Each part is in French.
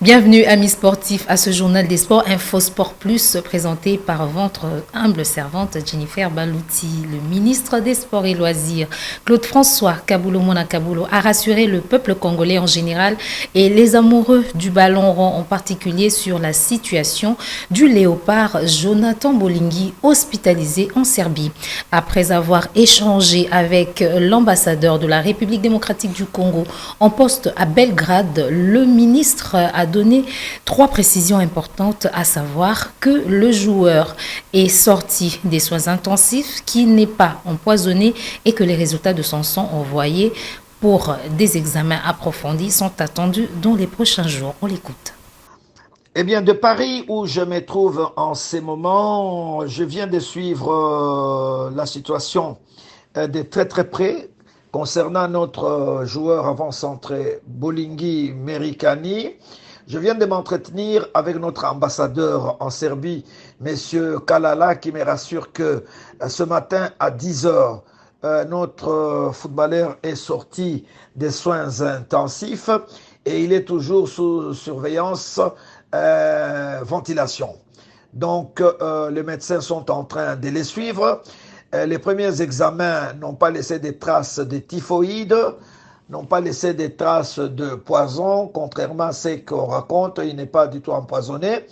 Bienvenue amis sportifs à ce journal des sports Info Sport Plus présenté par votre humble servante Jennifer Balouti. Le ministre des Sports et Loisirs Claude-François Kaboulo-Mona Kaboulo a rassuré le peuple congolais en général et les amoureux du ballon rond en particulier sur la situation du léopard Jonathan Bolingui hospitalisé en Serbie. Après avoir échangé avec l'ambassadeur de la République démocratique du Congo en poste à Belgrade, le ministre a donné 3 précisions importantes, à savoir que le joueur est sorti des soins intensifs, qu'il n'est pas empoisonné et que les résultats de son sang envoyés pour des examens approfondis sont attendus dans les prochains jours. On l'écoute. Eh bien, de Paris, où je me trouve en ces moments, je viens de suivre la situation de très très près concernant notre joueur avant-centré Bolingui Merikani. Je viens de m'entretenir avec notre ambassadeur en Serbie, Monsieur Kalala, qui me rassure que ce matin à 10 heures, notre footballeur est sorti des soins intensifs et il est toujours sous surveillance ventilation. Donc, les médecins sont en train de les suivre. Les premiers examens n'ont pas laissé des traces de typhoïde, n'ont pas laissé des traces de poison, contrairement à ce qu'on raconte, il n'est pas du tout empoisonné,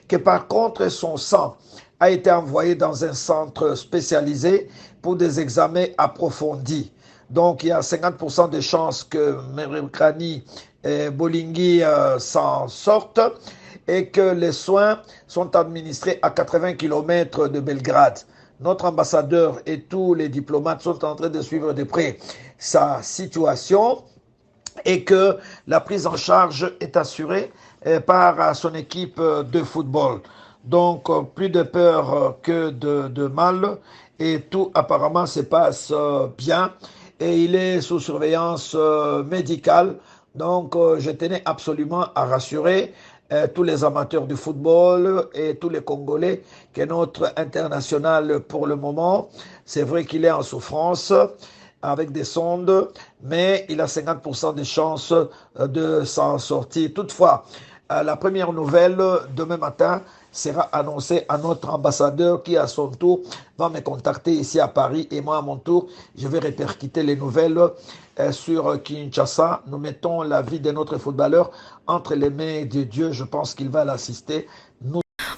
que par contre son sang a été envoyé dans un centre spécialisé pour des examens approfondis. Donc il y a 50% de chances que Merikani et Bolingui s'en sortent et que les soins sont administrés à 80 km de Belgrade. Notre ambassadeur et tous les diplomates sont en train de suivre de près sa situation et que la prise en charge est assurée par son équipe de football. Donc, plus de peur que de mal et tout apparemment se passe bien et il est sous surveillance médicale. Donc, je tenais absolument à rassurer tous les amateurs du football et tous les Congolais que notre international pour le moment, c'est vrai qu'il est en souffrance avec des sondes, mais il a 50% de chances de s'en sortir. Toutefois, la première nouvelle demain matin sera annoncée à notre ambassadeur qui à son tour va me contacter ici à Paris et moi à mon tour je vais répercuter les nouvelles sur Kinshasa. Nous mettons la vie de notre footballeur entre les mains de Dieu. Je pense qu'il va l'assister.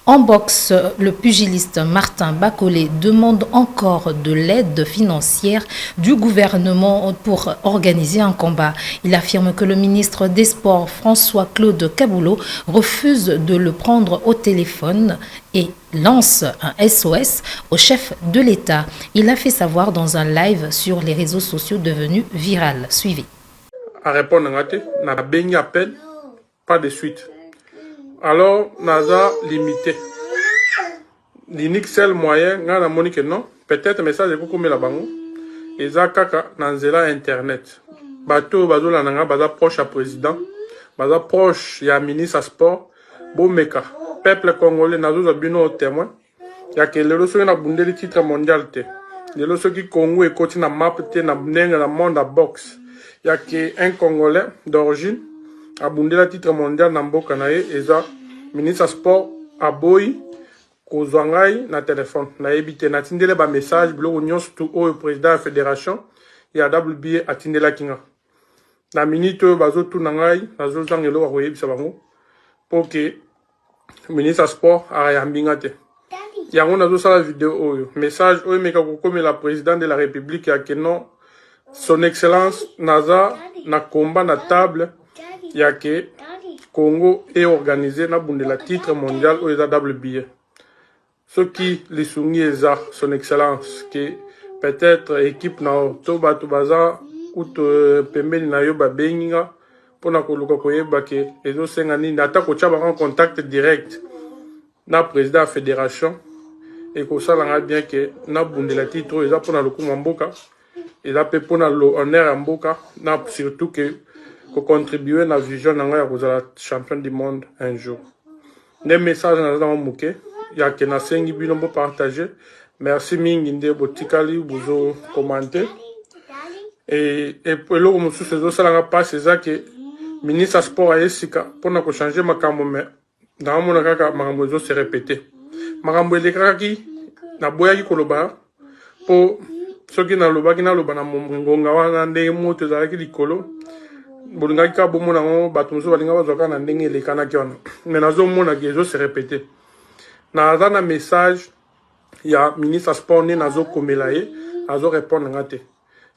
En boxe, le pugiliste Martin Bacolé demande encore de l'aide financière du gouvernement pour organiser un combat. Il affirme que le ministre des Sports François-Claude Kaboulo refuse de le prendre au téléphone et lance un SOS au chef de l'État. Il l'a fait savoir dans un live sur les réseaux sociaux devenu viral. Suivez. À répondre à bengi appel, pas de suite. Alors, naza limité. L'unique seul moyen, na moni que non, peut-être message de beaucoup la bango. Eza kaka nanzela internet. Bato bazo la nanga baza proche à président, baza proche ya ministre sport, bomeka. Peuple congolais nazo za bino au témoin. Ya que lelo so na bundeli titre mondial te. Lelo so ki Congo e koti na map te na bnenga na monde à boxe. Ya que un Congolais d'origine a bundela titre mondial na mboka na ye eza ministre sport aboyi kozwangai na téléphone na ebité na tindele ba message biloko nyonso tu o président de la fédération ya WBA atindela kinga na minute bazo tu na ngai nazo zangelo wa koyebisa bango pour que ministre sport ayambinga te yango nazo sala vidéo oyo message oyo meka kokomela président de la république ya que non son excellence naza na combat na table ya que Congo est organisé na bundela titre mondial oyo eza WBA. Ce qui les soumis son excellence, que peut-être équipe na toba baza ou pembeni na yo ba benga pour na koluka koyeba ke ezo senga nini ata ko tshaba en contact direct na président de la fédération et ko sala nga bien que na bundela titre eza pour na lokuma mboka eza pe pour na honneur mboka na surtout que ko contribuer na vision na nga ya kozala champion du monde un jour. Des messages na za moke ya que na sengi bino bo partager. Merci mingi nde botikali bozo commenter et pour le mosusu zo sala nga passe ça que ministre sport a esika pour changer makambo mais dans mon kaka makambo zo se répéter makambo elekaki na boya ki koloba pour soki na loba na mongonga wana ndenge moto zalaki likolo bolingaki ka bomona ngo bato mosusu balinga bazwaka na ndenge elekanaki wana mais nazomona ke ezo se répéter naza na message ya ministre sport nde nazokomela ye azorépondre nga te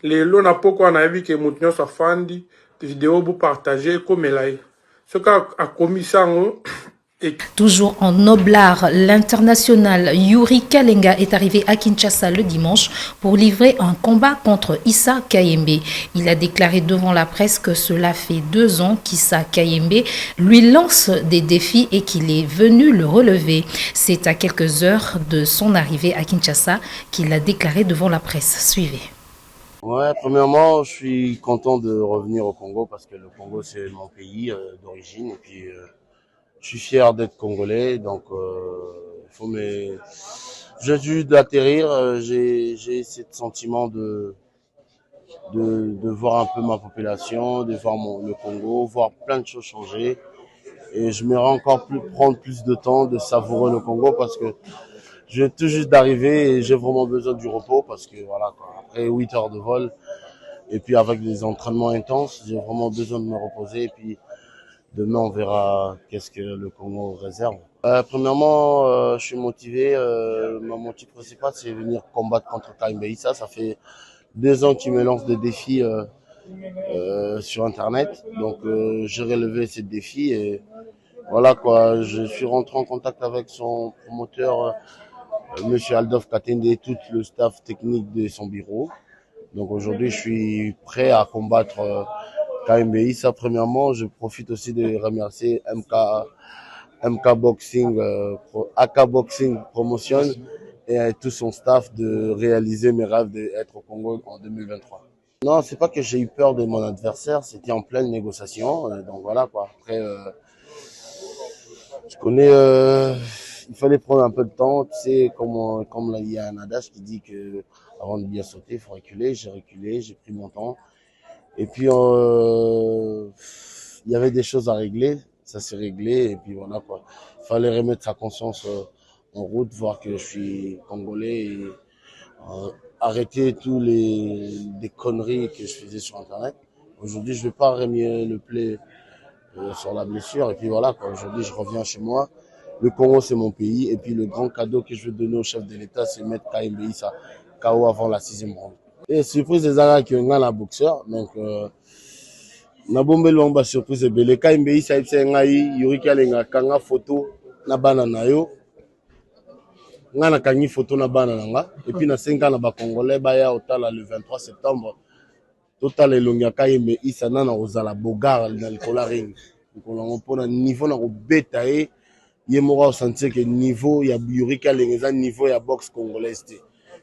lelo na poko wana nayebi ke moto nyonso afandi vidéo bu partager komela ye soki akomi sango. Toujours en noblard, l'international Yuri Kalenga est arrivé à Kinshasa le dimanche pour livrer un combat contre Issa Kayembe. Il a déclaré devant la presse que cela fait 2 ans qu'Issa Kayembe lui lance des défis et qu'il est venu le relever. C'est à quelques heures de son arrivée à Kinshasa qu'il a déclaré devant la presse. Suivez. Ouais, premièrement, je suis content de revenir au Congo parce que le Congo c'est mon pays d'origine et puis je suis fier d'être congolais, donc j'ai dû d'atterrir, j'ai ce sentiment de voir un peu ma population, de voir le Congo, voir plein de choses changer. Et je m'aimerais encore prendre plus de temps de savourer le Congo parce que je viens tout juste d'arriver et j'ai vraiment besoin du repos parce que voilà, après 8 heures de vol et puis avec des entraînements intenses, j'ai vraiment besoin de me reposer et puis demain, on verra qu'est-ce que le Congo réserve. Premièrement, je suis motivé. Mon motif principal, c'est venir combattre contre Kayembe Issa. Ça fait 2 ans qu'il me lance des défis sur Internet. Donc, j'ai relevé ces défis et voilà quoi. Je suis rentré en contact avec son promoteur, Monsieur Aldov Katende, et tout le staff technique de son bureau. Donc, aujourd'hui, je suis prêt à combattre Kayembe Issa. Premièrement, je profite aussi de remercier MK Boxing, AK Boxing Promotion et tout son staff de réaliser mes rêves d'être au Congo en 2023. Non, c'est pas que j'ai eu peur de mon adversaire, c'était en pleine négociation. Donc voilà quoi. Après, je connais, il fallait prendre un peu de temps. Tu sais, comme il y a un adage qui dit que avant de bien sauter, il faut reculer. J'ai reculé, j'ai pris mon temps. Et puis, il y avait des choses à régler, ça s'est réglé, et puis voilà quoi. Il fallait remettre sa conscience en route, voir que je suis congolais, et arrêter tous des conneries que je faisais sur Internet. Aujourd'hui, je vais pas remuer le play sur la blessure, et puis voilà quoi. Aujourd'hui, je reviens chez moi. Le Congo, c'est mon pays, et puis le grand cadeau que je veux donner au chef de l'État, c'est mettre Kayembe Issa KO avant la 6e ronde. Et surprise des arts qui ont un boxeur, donc na bombe lomba surprise belé Kayembe Issa ipse ngai Yuri Kalenga kanga photo na bana na yo ngana kangi photo na bana nanga et puis na 5 ans na ba congolais ba ya otala le 23 septembre total elonga Kayembe Issa na ozala bogar na likola ring ko pona niveau na ko beta ye moko sentir que niveau ya Yuri Kalenga za niveau ya boxe congolaise.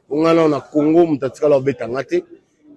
On a na Congo mutatikala obetanga te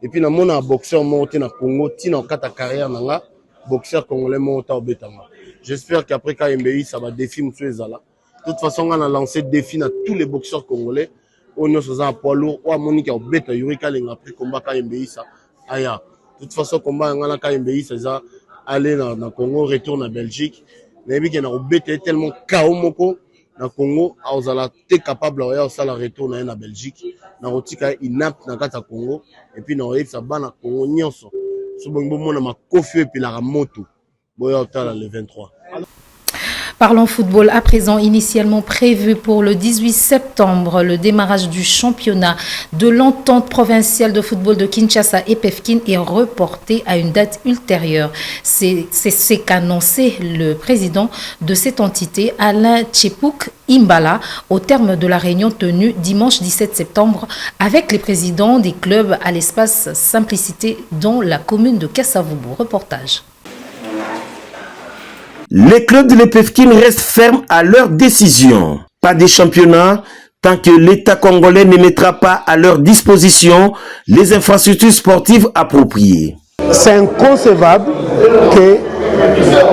et puis na mona boxeur monté na Congo tina kata carrière nanga boxeur congolais monta obetanga. J'espère qu'après Kayembe Issa va défi monsieur ezala. De toute façon on a lancé défi na tous les boxeurs congolais on a ça poids lourd ou Monika obeta Yuri Kalenga après combat Kayembe Issa aya. De toute façon combat ngana Kayembe Issa za aller na Congo retourne à Belgique. Mais bien na obeta tellement KO moko na Congo, aozala te capable ya osala retour na Belgique, na rotika inapte na kata Congo, et puis na oyebisa bana Congo nyonso. So bongo mona makofi et puis la moto. Boya otala le 23. Parlons football à présent, initialement prévu pour le 18 septembre, le démarrage du championnat de l'entente provinciale de football de Kinshasa et Pefkin est reporté à une date ultérieure. C'est ce qu'annonçait le président de cette entité, Alain Tchepouk Imbala, au terme de la réunion tenue dimanche 17 septembre avec les présidents des clubs à l'espace Simplicité dans la commune de Kasavubu. Reportage. Les clubs de l'EPFKIN restent fermes à leur décision. Pas de championnat tant que l'État congolais ne mettra pas à leur disposition les infrastructures sportives appropriées. C'est inconcevable que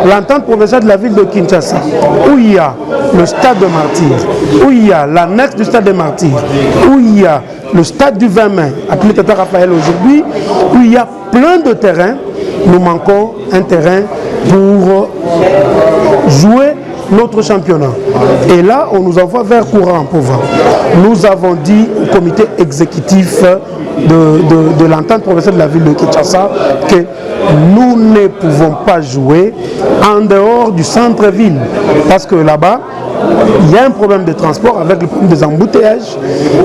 l'entente provinciale de la ville de Kinshasa, où il y a le stade de Martyrs, où il y a l'annexe du stade de Martyrs, où il y a le stade du 20 mai, appelé Tata Raphaël aujourd'hui, où il y a plein de terrains, nous manquons un terrain pour jouer notre championnat. Et là, on nous envoie vers Koura Ampova. Nous avons dit au comité exécutif de l'entente provinciale de la ville de Kinshasa que nous ne pouvons pas jouer en dehors du centre-ville. Parce que là-bas, il y a un problème de transport avec le problème des embouteillages.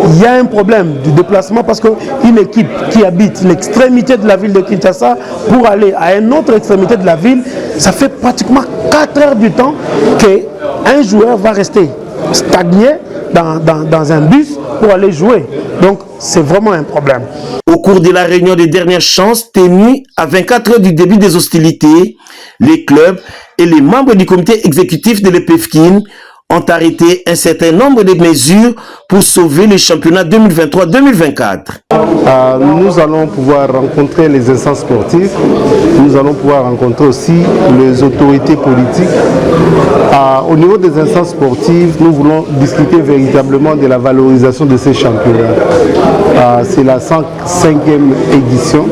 Il y a un problème du déplacement parce qu'une équipe qui habite l'extrémité de la ville de Kinshasa pour aller à une autre extrémité de la ville, ça fait pratiquement 4 heures du temps qu'un joueur va rester stagné dans un bus pour aller jouer. Donc, c'est vraiment un problème. Au cours de la réunion des dernières chances tenue à 24 heures du début des hostilités, les clubs et les membres du comité exécutif de l'EPFKIN ont arrêté un certain nombre de mesures pour sauver le championnat 2023-2024. Nous allons pouvoir rencontrer les instances sportives, nous allons pouvoir rencontrer aussi les autorités politiques. Au niveau des instances sportives, nous voulons discuter véritablement de la valorisation de ces championnats. C'est la 105e édition,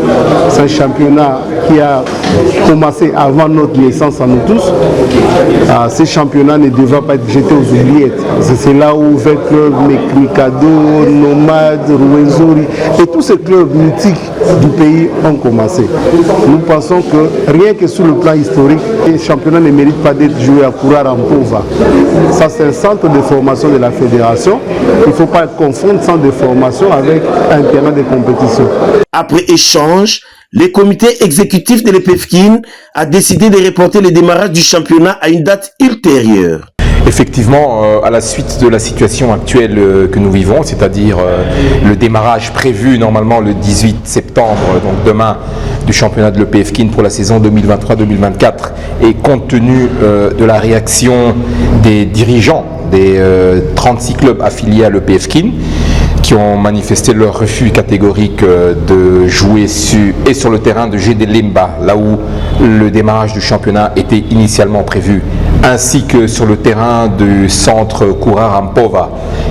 c'est un championnat qui a commencé avant notre naissance à nous tous. Ces championnats ne devraient pas être jetés aux oubliettes. C'est là où 20 clubs, Mikado, Nomad, Rouenzori et tous ces clubs mythiques du pays ont commencé. Nous pensons que rien que sur le plan historique, les championnats ne méritent pas d'être joués à Koura Ampova. Ça, c'est un centre de formation de la fédération. Il ne faut pas confondre centre de formation avec un terrain de compétition. Après échange, le comité exécutif de l'EPFKIN a décidé de reporter le démarrage du championnat à une date ultérieure. Effectivement, à la suite de la situation actuelle que nous vivons, c'est-à-dire le démarrage prévu normalement le 18 septembre, donc demain, du championnat de l'EPFKIN pour la saison 2023-2024, et compte tenu de la réaction des dirigeants des 36 clubs affiliés à l'EPFKIN, qui ont manifesté leur refus catégorique de jouer sur le terrain de GD Limba, là où le démarrage du championnat était initialement prévu, ainsi que sur le terrain du centre Koura Ampova,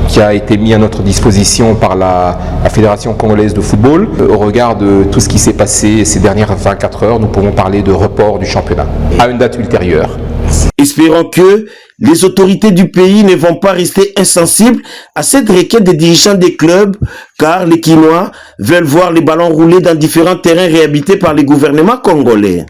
qui a été mis à notre disposition par la Fédération congolaise de football. Au regard de tout ce qui s'est passé ces dernières 24 heures, nous pouvons parler de report du championnat à une date ultérieure. Espérons que les autorités du pays ne vont pas rester insensibles à cette requête des dirigeants des clubs, car les Quinois veulent voir les ballons rouler dans différents terrains réhabilités par les gouvernements congolais.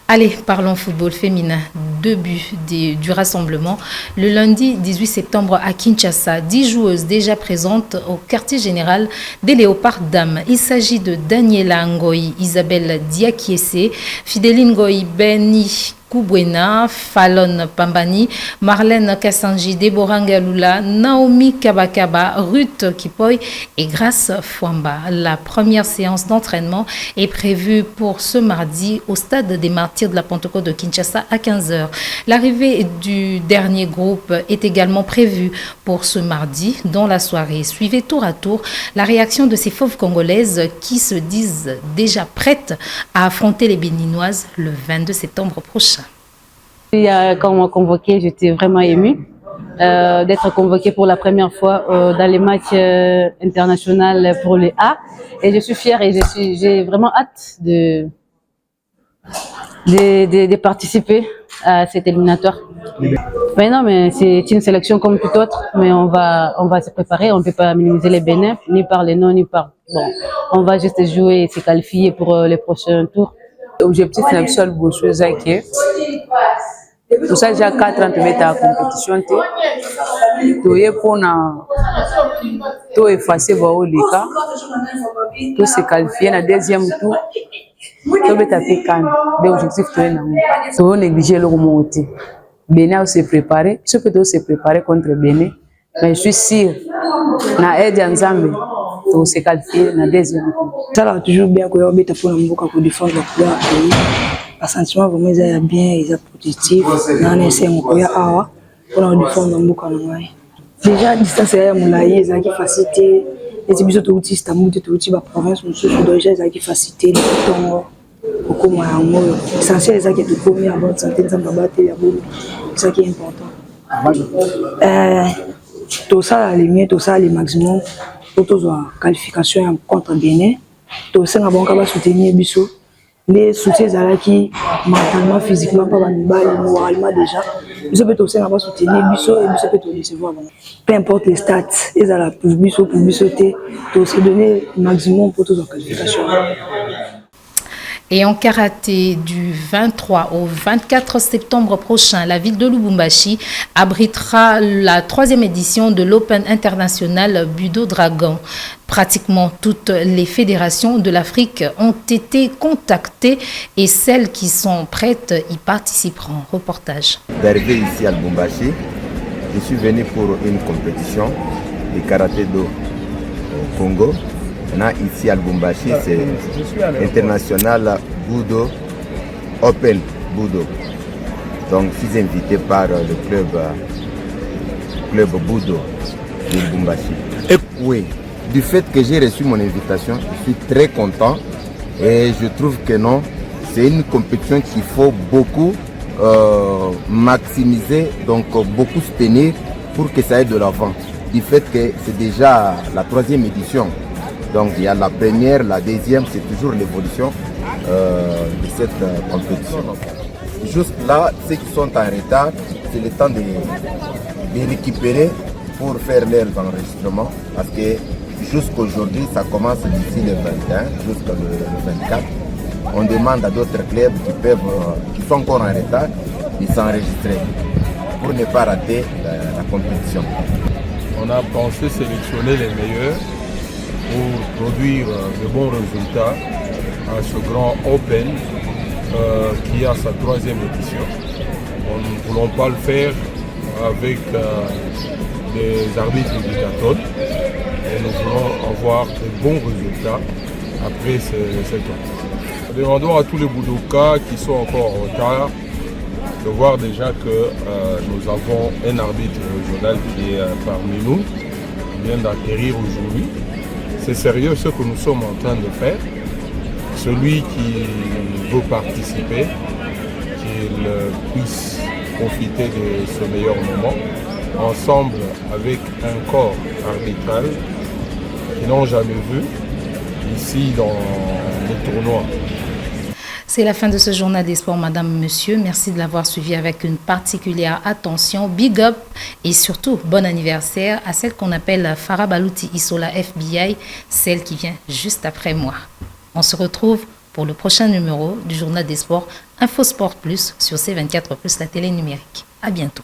Allez, parlons football féminin. 2 buts du rassemblement. Le lundi 18 septembre à Kinshasa, 10 joueuses déjà présentes au quartier général des Léopards Dames. Il s'agit de Daniela Ngoï, Isabelle Diakiese, Fideline Ngoï, Benny Koubwena, Fallon Pambani, Marlène Kassanji, Deborah Ngalula, Naomi Kabakaba, Ruth Kipoy et Grace Fouamba. La première séance d'entraînement est prévue pour ce mardi au stade des Martyrs de la Pentecôte de Kinshasa à 15h. L'arrivée du dernier groupe est également prévue pour ce mardi dans la soirée. Suivez tour à tour la réaction de ces fauves congolaises qui se disent déjà prêtes à affronter les Béninoises le 22 septembre prochain. Quand on m'a convoqué, j'étais vraiment émue d'être convoquée pour la première fois dans les matchs internationaux pour le A. Et je suis fière et j'ai vraiment hâte de participer à cet éliminatoire. Mais non, mais c'est une sélection comme toute autre, mais on va se préparer. On ne peut pas minimiser les Bénins, ni par les noms, ni par... Bon, on va juste jouer et se qualifier pour les prochains tours. L'objectif c'est de bosser Zaki. Tout ça déjà 4 ans de mettre à la compétition. Tu es pour tout effacer les cas. Tout se qualifier dans le deuxième tour. Tu es tapé can. L'objectif c'est de négliger le remonté. Bénin s'est préparé. Ce que tu s'est préparé contre Bénin. Mais je suis sûr, na aide ensemble, tu se qualifier dans le deuxième tour. Ça va toujours bien que l'on mette pour nous défendre le couleur pays. Le sentiment vraiment est bien, il est positif. On essaie de pour nous défendre le pays. Déjà, distance est moulaïe, ça qui facilité. Les émissions de l'outil, c'est un mot de l'outil, la province, nous sommes déjà ça qui facilité. Beaucoup moins amour. L'essentiel, c'est ça qui est tout premier avant de santé, ça va battre la bombe. C'est ça qui est important. Tout ça, les miens, tout ça, les maximum. Pour la qualification contre Bénin, to senga banka ba soutenir biso les soutiens ezalaki mentalement physiquement pas bamibali moralement déjà biso mpe tosenga ba soutenir biso et biso mpe todecevoir bango peu importe les stats ezala pour biso te tose donner maximum pour tozwa qualification. Et en karaté, du 23 au 24 septembre prochain, la ville de Lubumbashi abritera la 3e édition de l'Open International Budo Dragon. Pratiquement toutes les fédérations de l'Afrique ont été contactées et celles qui sont prêtes y participeront. Reportage. D'arriver ici à Lubumbashi, je suis venu pour une compétition de karaté do Congo. Là, ici à Lubumbashi, c'est International Budo Open Budo. Donc, je suis invité par le club Budo de Lubumbashi. Et oui, du fait que j'ai reçu mon invitation, je suis très content et je trouve que non, c'est une compétition qu'il faut beaucoup maximiser, donc beaucoup soutenir pour que ça aille de l'avant. Du fait que c'est déjà la 3e édition. Donc il y a la première, la deuxième, c'est toujours l'évolution de cette compétition. Juste là, ceux qui sont en retard, c'est le temps de récupérer pour faire leurs enregistrements. Parce que jusqu'aujourd'hui, ça commence d'ici le 21 jusqu'au 24. On demande à d'autres clubs qui sont encore en retard de s'enregistrer pour ne pas rater la compétition. On a pensé sélectionner les meilleurs pour produire de bons résultats à ce grand Open qui a sa 3e édition. Nous ne voulons pas le faire avec des arbitres indicateurs et nous voulons avoir de bons résultats après cette année. Demandons à tous les Budokas qui sont encore en retard de voir déjà que nous avons un arbitre régional qui est parmi nous, qui vient d'acquérir aujourd'hui. C'est sérieux ce que nous sommes en train de faire. Celui qui veut participer, qu'il puisse profiter de ce meilleur moment, ensemble avec un corps arbitral qu'ils n'ont jamais vu ici dans le tournoi. C'est la fin de ce journal des sports, madame, monsieur. Merci de l'avoir suivi avec une particulière attention. Big up et surtout, bon anniversaire à celle qu'on appelle Farah Balouti Isola FBI, celle qui vient juste après moi. On se retrouve pour le prochain numéro du journal des sports Infosport Plus sur C24+, la télé numérique. À bientôt.